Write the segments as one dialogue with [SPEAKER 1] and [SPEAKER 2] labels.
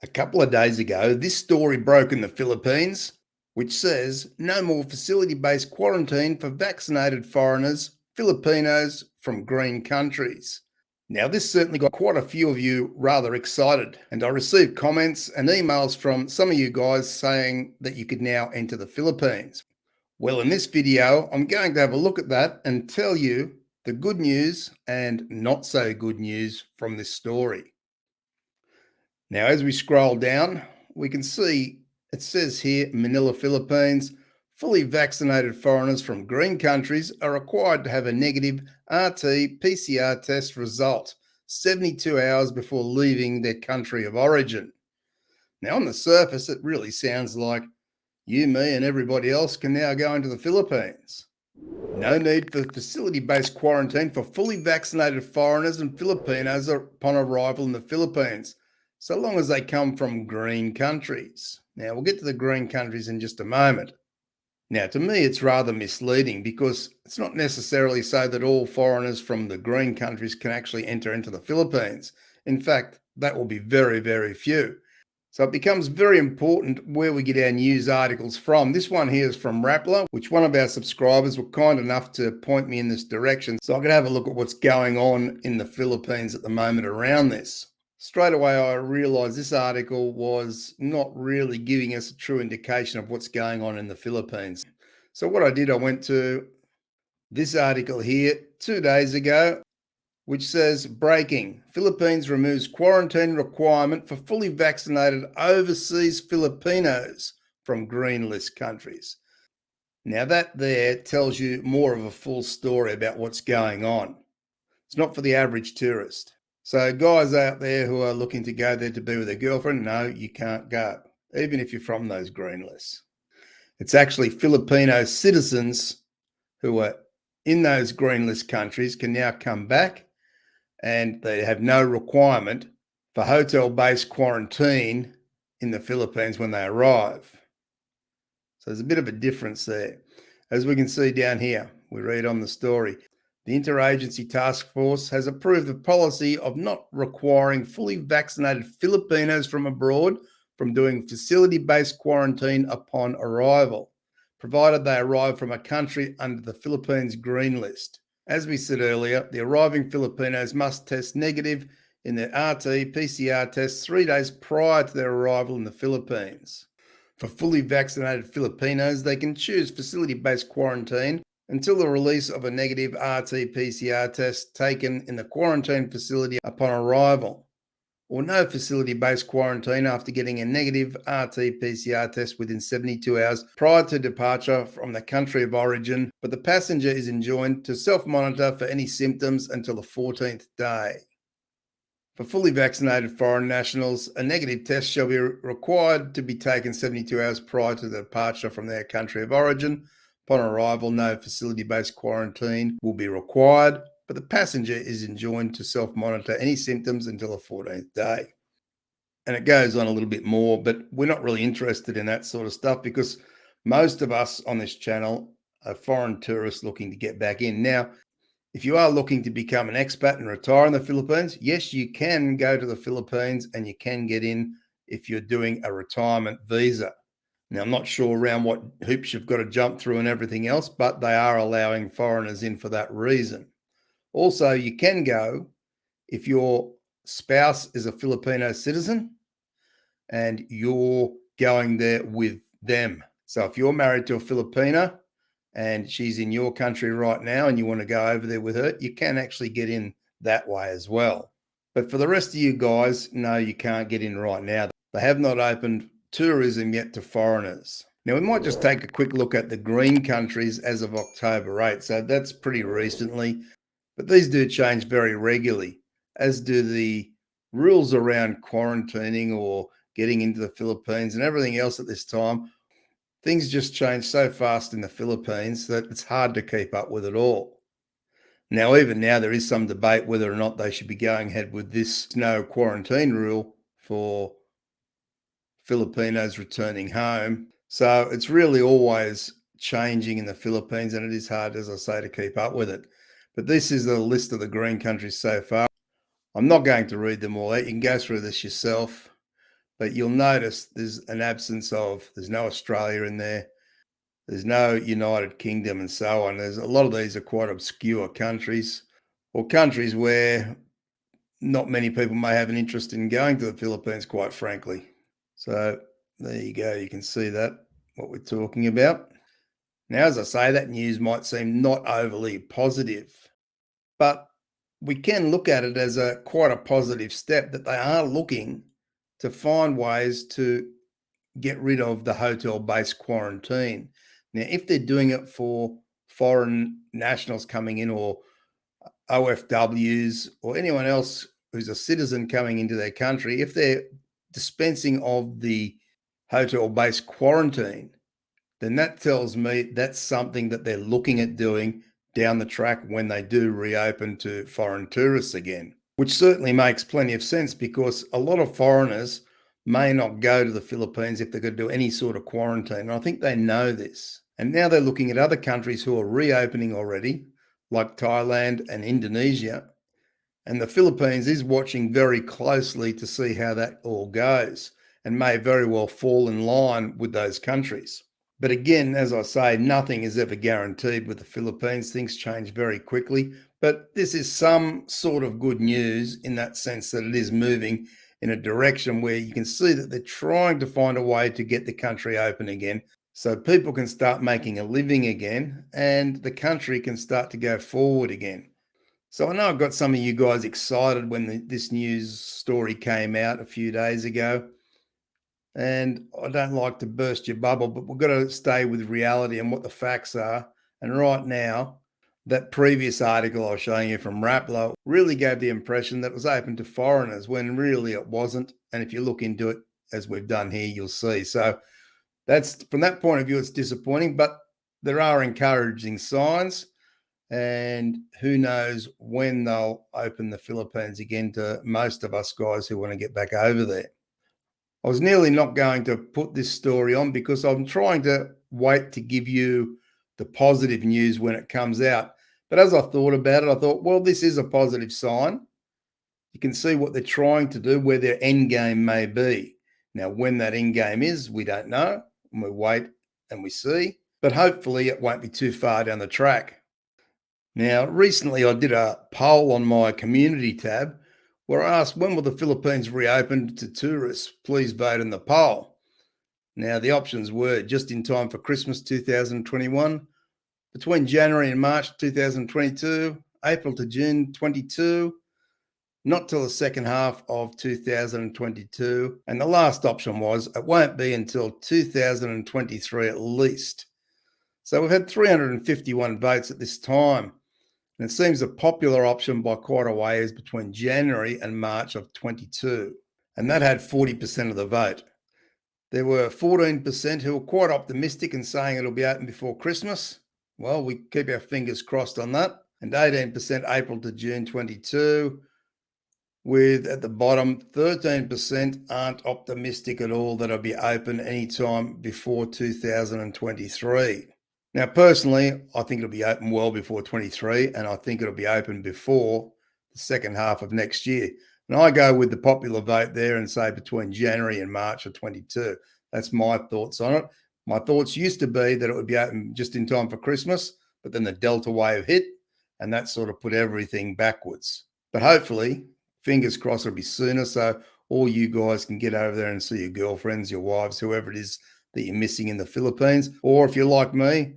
[SPEAKER 1] A couple of days ago, this story broke in the Philippines, which says no more facility based quarantine for vaccinated foreigners, Filipinos from green countries. Now, this certainly got quite a few of you rather excited, and I received comments and emails from some of you guys saying that you could now enter the Philippines. Well, in this video, I'm going to have a look at that and tell you the good news and not so good news from this story. Now, as we scroll down, we can see it says here Manila, Philippines, fully vaccinated foreigners from green countries are required to have a negative RT-PCR test result 72 hours before leaving their country of origin. Now, on the surface, it really sounds like you, me, and everybody else can now go into the Philippines. No need for facility-based quarantine for fully vaccinated foreigners and Filipinos upon arrival in the Philippines, so long as they come from green countries. Now, we'll get to the green countries in just a moment. Now, to me, it's rather misleading because it's not necessarily so that all foreigners from the green countries can actually enter into the Philippines. In fact, that will be very, very few. So it becomes very important where we get our news articles from. This one here is from Rappler, which one of our subscribers were kind enough to point me in this direction so I could have a look at what's going on in the Philippines at the moment around this. Straight away, I realized this article was not really giving us a true indication of what's going on in the Philippines. So what I did, I went to this article here 2 days ago, which says, breaking, Philippines removes quarantine requirement for fully vaccinated overseas Filipinos from green list countries. Now that there tells you more of a full story about what's going on. It's not for the average tourist. So guys out there who are looking to go there to be with their girlfriend, no, you can't go, even if you're from those green lists. It's actually Filipino citizens who are in those green list countries can now come back, and they have no requirement for hotel-based quarantine in the Philippines when they arrive. So there's a bit of a difference there. As we can see down here, we read on the story, the Interagency Task Force has approved a policy of not requiring fully vaccinated Filipinos from abroad from doing facility-based quarantine upon arrival, provided they arrive from a country under the Philippines Green List. As we said earlier, the arriving Filipinos must test negative in their RT-PCR tests 3 days prior to their arrival in the Philippines. For fully vaccinated Filipinos, they can choose facility-based quarantine until the release of a negative RT-PCR test taken in the quarantine facility upon arrival, or no facility-based quarantine after getting a negative RT-PCR test within 72 hours prior to departure from the country of origin, but the passenger is enjoined to self-monitor for any symptoms until the 14th day. For fully vaccinated foreign nationals, a negative test shall be required to be taken 72 hours prior to the departure from their country of origin. Upon arrival, no facility-based quarantine will be required, but the passenger is enjoined to self-monitor any symptoms until the 14th day. And it goes on a little bit more, but we're not really interested in that sort of stuff because most of us on this channel are foreign tourists looking to get back in. Now, if you are looking to become an expat and retire in the Philippines, yes, you can go to the Philippines and you can get in if you're doing a retirement visa. Now, I'm not sure around what hoops you've got to jump through and everything else, but they are allowing foreigners in for that reason. Also, you can go if your spouse is a Filipino citizen and you're going there with them. So if you're married to a Filipina and she's in your country right now and you want to go over there with her, you can actually get in that way as well. But for the rest of you guys, no, you can't get in right now. They have not opened tourism yet to foreigners. Now, we might just take a quick look at the green countries as of October 8. So that's pretty recently, but these do change very regularly, as do the rules around quarantining or getting into the Philippines and everything else at this time. Things just change so fast in the Philippines that it's hard to keep up with it all. Now, even now, there is some debate whether or not they should be going ahead with this no quarantine rule for Filipinos returning home. So it's really always changing in the Philippines, and it is hard, as I say, to keep up with it. But this is the list of the green countries so far. I'm not going to read them all out. You can go through this yourself. But you'll notice there's an absence of, there's no Australia in there. There's no United Kingdom and so on. There's a lot of these are quite obscure countries, or countries where not many people may have an interest in going to the Philippines, quite frankly. So there you go. You can see that, what we're talking about. Now, as I say, that news might seem not overly positive, but we can look at it as quite a positive step that they are looking to find ways to get rid of the hotel-based quarantine. Now, if they're doing it for foreign nationals coming in, or OFWs, or anyone else who's a citizen coming into their country, if they're dispensing of the hotel-based quarantine, then that tells me that's something that they're looking at doing down the track when they do reopen to foreign tourists again, which certainly makes plenty of sense, because a lot of foreigners may not go to the Philippines if they're going to do any sort of quarantine. And I think they know this. And now they're looking at other countries who are reopening already, like Thailand and Indonesia. And the Philippines is watching very closely to see how that all goes, and may very well fall in line with those countries. But again, as I say, nothing is ever guaranteed with the Philippines. Things change very quickly. But this is some sort of good news in that sense, that it is moving in a direction where you can see that they're trying to find a way to get the country open again, so people can start making a living again and the country can start to go forward again. So I know I've got some of you guys excited when this news story came out a few days ago. And I don't like to burst your bubble, but we've got to stay with reality and what the facts are. And right now, that previous article I was showing you from Rappler really gave the impression that it was open to foreigners, when really it wasn't. And if you look into it, as we've done here, you'll see. So that's, from that point of view, it's disappointing, but there are encouraging signs. And who knows when they'll open the Philippines again to most of us guys who want to get back over there. I was nearly not going to put this story on because I'm trying to wait to give you the positive news when it comes out. But as I thought about it, I thought, well, this is a positive sign. You can see what they're trying to do, where their end game may be. Now, when that end game is, we don't know. And we wait and we see. But hopefully it won't be too far down the track. Now, recently I did a poll on my community tab where I asked, when will the Philippines reopen to tourists? Please vote in the poll. Now, the options were just in time for Christmas 2021, between January and March 2022, April to June 22, not till the second half of 2022, and the last option was it won't be until 2023 at least. So we've had 351 votes at this time. And it seems a popular option by quite a way is between January and March of 22. And that had 40% of the vote. There were 14% who were quite optimistic and saying it'll be open before Christmas. Well, we keep our fingers crossed on that. And 18% April to June 22, with at the bottom 13% aren't optimistic at all that it'll be open anytime before 2023. Now, personally, I think it'll be open well before 23, and I think it'll be open before the second half of next year. And I go with the popular vote there and say between January and March of 22. That's my thoughts on it. My thoughts used to be that it would be open just in time for Christmas, but then the Delta wave hit, and that sort of put everything backwards. But hopefully, fingers crossed, it'll be sooner, so all you guys can get over there and see your girlfriends, your wives, whoever it is that you're missing in the Philippines. Or if you're like me,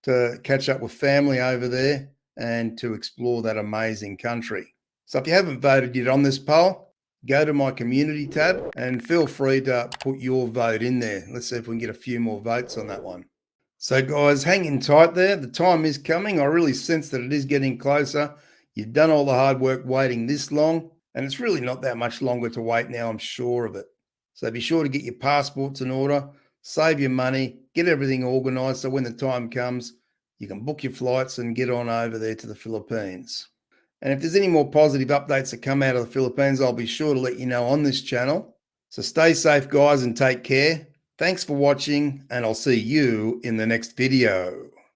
[SPEAKER 1] to catch up with family over there and to explore that amazing country. So if you haven't voted yet on this poll, go to my community tab and feel free to put your vote in there. Let's see if we can get a few more votes on that one. So guys, hang in tight there. The time is coming. I really sense that it is getting closer. You've done all the hard work waiting this long, and it's really not that much longer to wait now, I'm sure of it. So be sure to get your passports in order, save your money, get everything organised so when the time comes, you can book your flights and get on over there to the Philippines. And if there's any more positive updates that come out of the Philippines, I'll be sure to let you know on this channel. So stay safe, guys, and take care. Thanks for watching, and I'll see you in the next video.